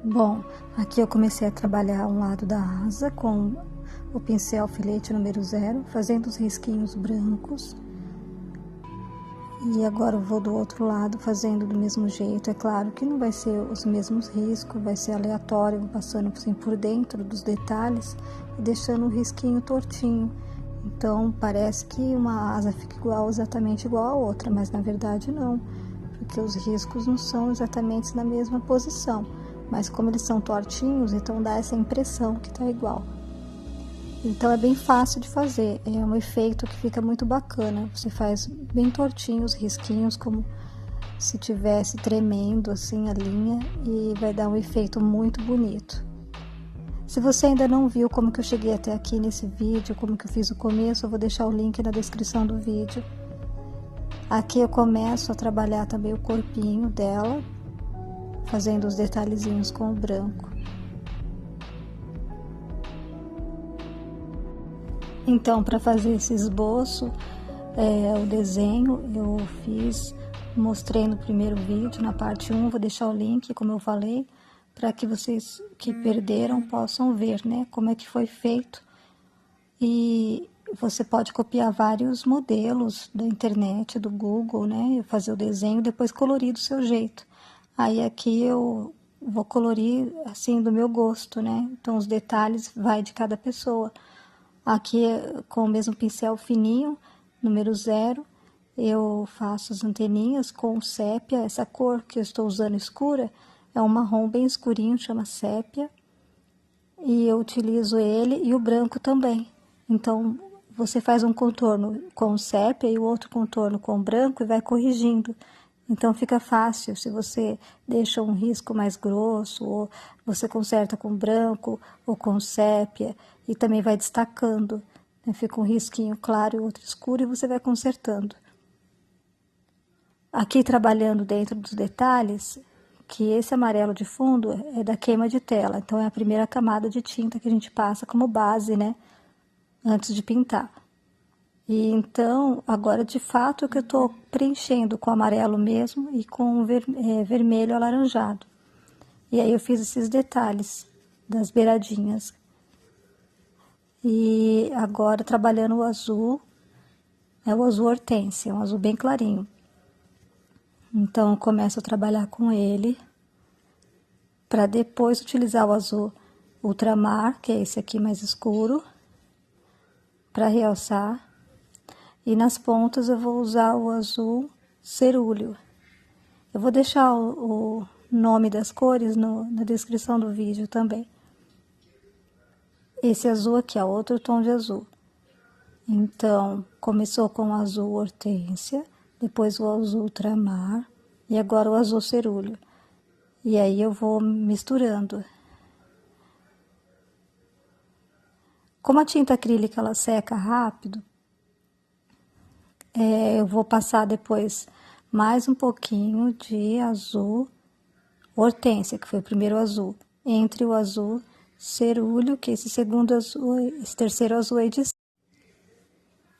Bom, aqui eu comecei a trabalhar um lado da asa com o pincel filete número 0, fazendo os risquinhos brancos. E agora eu vou do outro lado fazendo do mesmo jeito. É claro que não vai ser os mesmos riscos, vai ser aleatório, vou passando assim por dentro dos detalhes e deixando o risquinho tortinho. Então parece que uma asa fica exatamente igual a outra, mas na verdade não, porque os riscos não são exatamente na mesma posição. Mas como eles são tortinhos, então dá essa impressão que tá igual. Então é bem fácil de fazer, é um efeito que fica muito bacana. Você faz bem tortinho os risquinhos, como se tivesse tremendo assim a linha, e vai dar um efeito muito bonito. Se você ainda não viu como que eu cheguei até aqui nesse vídeo, como que eu fiz o começo, eu vou deixar o link na descrição do vídeo. Aqui eu começo a trabalhar também o corpinho dela, fazendo os detalhezinhos com o branco. Então, para fazer esse esboço, o desenho, eu mostrei no primeiro vídeo, na parte 1, vou deixar o link, como eu falei, para que vocês que perderam possam ver, né, como é que foi feito. E você pode copiar vários modelos da internet, do Google, né, fazer o desenho, depois colorir do seu jeito. Aí aqui eu vou colorir assim do meu gosto, né, então os detalhes vai de cada pessoa. Aqui, com o mesmo pincel fininho, número 0, eu faço as anteninhas com sépia. Essa cor que eu estou usando escura é um marrom bem escurinho, chama sépia. E eu utilizo ele e o branco também. Então, você faz um contorno com sépia e o outro contorno com branco e vai corrigindo. Então, fica fácil. Se você deixa um risco mais grosso, ou você conserta com branco ou com sépia, e também vai destacando, né? Fica um risquinho claro e outro escuro, e você vai consertando. Aqui, trabalhando dentro dos detalhes, que esse amarelo de fundo é da queima de tela. Então, é a primeira camada de tinta que a gente passa como base, né? Antes de pintar. E então, agora de fato é que eu tô preenchendo com amarelo mesmo e com vermelho alaranjado. E aí eu fiz esses detalhes das beiradinhas. E agora trabalhando o azul, é o azul hortênsia, um azul bem clarinho. Então eu começo a trabalhar com ele, para depois utilizar o azul ultramar, que é esse aqui mais escuro, para realçar. E nas pontas eu vou usar o azul cerúleo. Eu vou deixar o nome das cores na descrição do vídeo também. Esse azul aqui é outro tom de azul. Então, começou com o azul hortênsia, depois o azul ultramar e agora o azul cerúleo. E aí eu vou misturando. Como a tinta acrílica ela seca rápido, eu vou passar depois mais um pouquinho de azul hortênsia, que foi o primeiro azul, entre o azul cerúleo, que é esse segundo azul, esse terceiro azul aí de cima.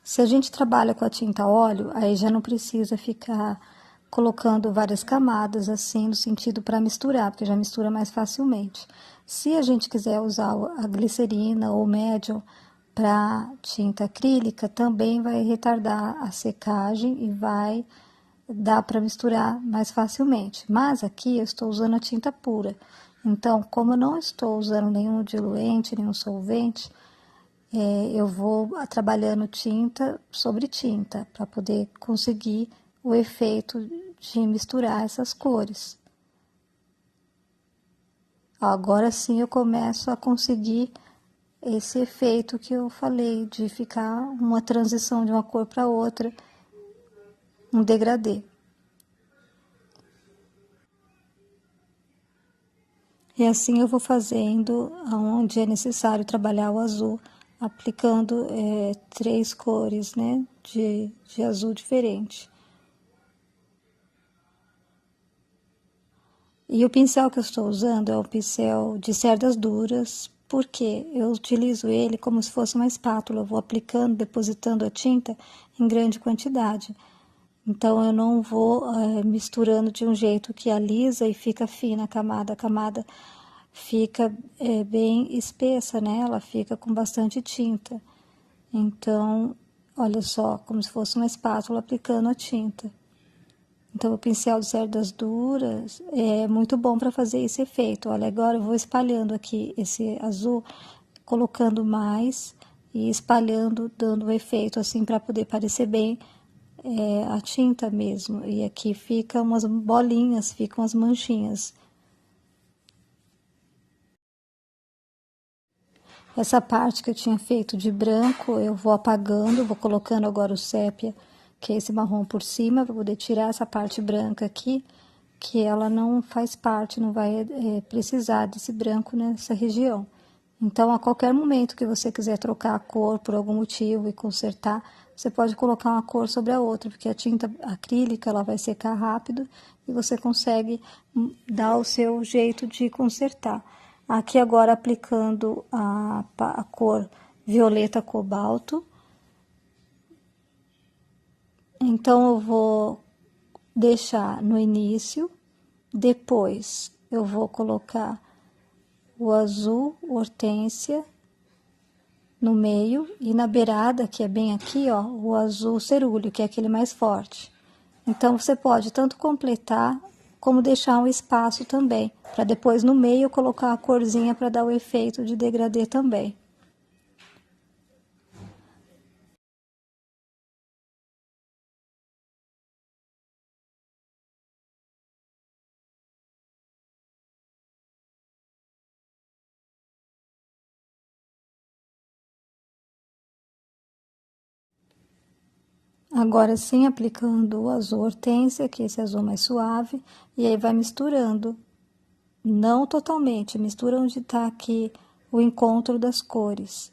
Se a gente trabalha com a tinta óleo, aí já não precisa ficar colocando várias camadas assim, no sentido para misturar, porque já mistura mais facilmente. Se a gente quiser usar a glicerina ou médium para tinta acrílica, também vai retardar a secagem e vai dar para misturar mais facilmente. Mas aqui eu estou usando a tinta pura. Então, como eu não estou usando nenhum diluente, nenhum solvente, eu vou trabalhando tinta sobre tinta, para poder conseguir o efeito de misturar essas cores. Agora sim eu começo a conseguir esse efeito que eu falei, de ficar uma transição de uma cor para outra, um degradê. E assim eu vou fazendo aonde é necessário trabalhar o azul, aplicando 3 cores, né, de azul diferente. E o pincel que eu estou usando é um pincel de cerdas duras, porque eu utilizo ele como se fosse uma espátula. Eu vou aplicando, depositando a tinta em grande quantidade. Então, eu não vou misturando de um jeito que alisa e fica fina a camada. A camada fica bem espessa, né? Ela fica com bastante tinta. Então, olha só, como se fosse uma espátula aplicando a tinta. Então, o pincel de cerdas duras é muito bom para fazer esse efeito. Olha, agora eu vou espalhando aqui esse azul, colocando mais e espalhando, dando o efeito assim para poder parecer bem a tinta mesmo. E aqui ficam umas bolinhas, ficam as manchinhas. Essa parte que eu tinha feito de branco, eu vou apagando, vou colocando agora o sépia, que é esse marrom por cima, para poder tirar essa parte branca aqui, que ela não faz parte, não vai precisar desse branco nessa região. Então, a qualquer momento que você quiser trocar a cor por algum motivo e consertar, você pode colocar uma cor sobre a outra, porque a tinta acrílica ela vai secar rápido e você consegue dar o seu jeito de consertar. Aqui agora aplicando a cor violeta cobalto. Então, eu vou deixar no início, depois eu vou colocar o azul hortênsia no meio e na beirada, que é bem aqui, ó, o azul cerúleo, que é aquele mais forte. Então, você pode tanto completar como deixar um espaço também, para depois no meio colocar a corzinha para dar o efeito de degradê também. Agora sim, aplicando o azul hortênsia, que é esse azul mais suave, e aí vai misturando. Não totalmente, mistura onde está aqui o encontro das cores.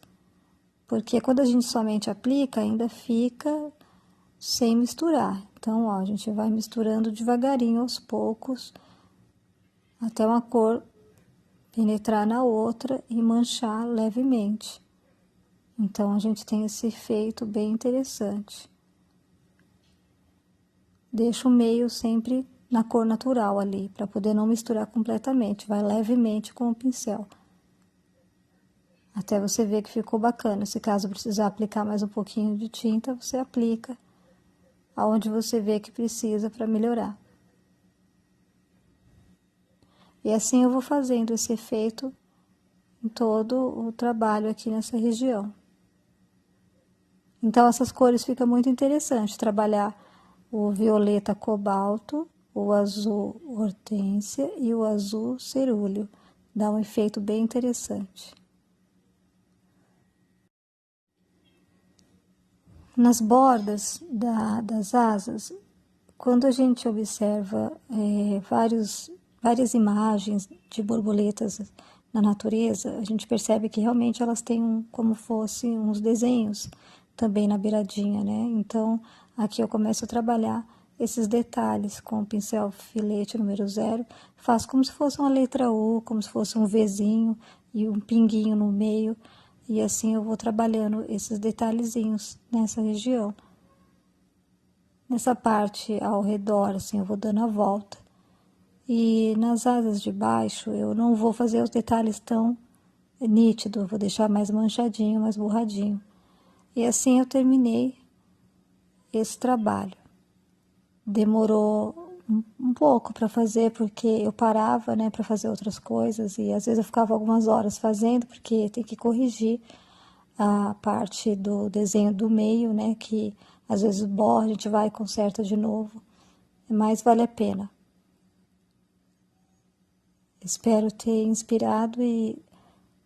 Porque quando a gente somente aplica, ainda fica sem misturar. Então, ó, a gente vai misturando devagarinho aos poucos, até uma cor penetrar na outra e manchar levemente. Então, a gente tem esse efeito bem interessante. Deixa o meio sempre na cor natural ali, para poder não misturar completamente. Vai levemente com o pincel. Até você ver que ficou bacana. Se caso precisar aplicar mais um pouquinho de tinta, você aplica aonde você vê que precisa para melhorar. E assim eu vou fazendo esse efeito em todo o trabalho aqui nessa região. Então, essas cores fica muito interessante, trabalhar o violeta cobalto, o azul hortênsia e o azul cerúleo. Dá um efeito bem interessante. Nas bordas das asas, quando a gente observa várias imagens de borboletas na natureza, a gente percebe que realmente elas têm como fosse uns desenhos também na beiradinha, né? Então, aqui eu começo a trabalhar esses detalhes com o pincel filete número 0, faço como se fosse uma letra U, como se fosse um Vzinho e um pinguinho no meio, e assim eu vou trabalhando esses detalhezinhos nessa região. Nessa parte ao redor, assim, eu vou dando a volta. E nas asas de baixo, eu não vou fazer os detalhes tão nítidos, vou deixar mais manchadinho, mais borradinho. E assim eu terminei esse trabalho. Demorou um pouco para fazer, porque eu parava, né, para fazer outras coisas, e às vezes eu ficava algumas horas fazendo, porque tem que corrigir a parte do desenho do meio, né, que às vezes borra, a gente vai e conserta de novo, mas vale a pena. Espero ter inspirado e,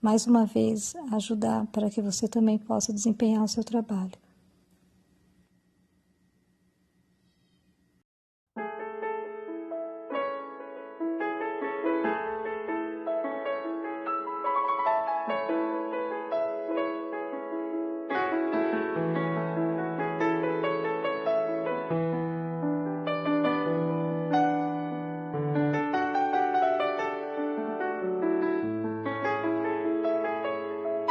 mais uma vez, ajudar para que você também possa desempenhar o seu trabalho.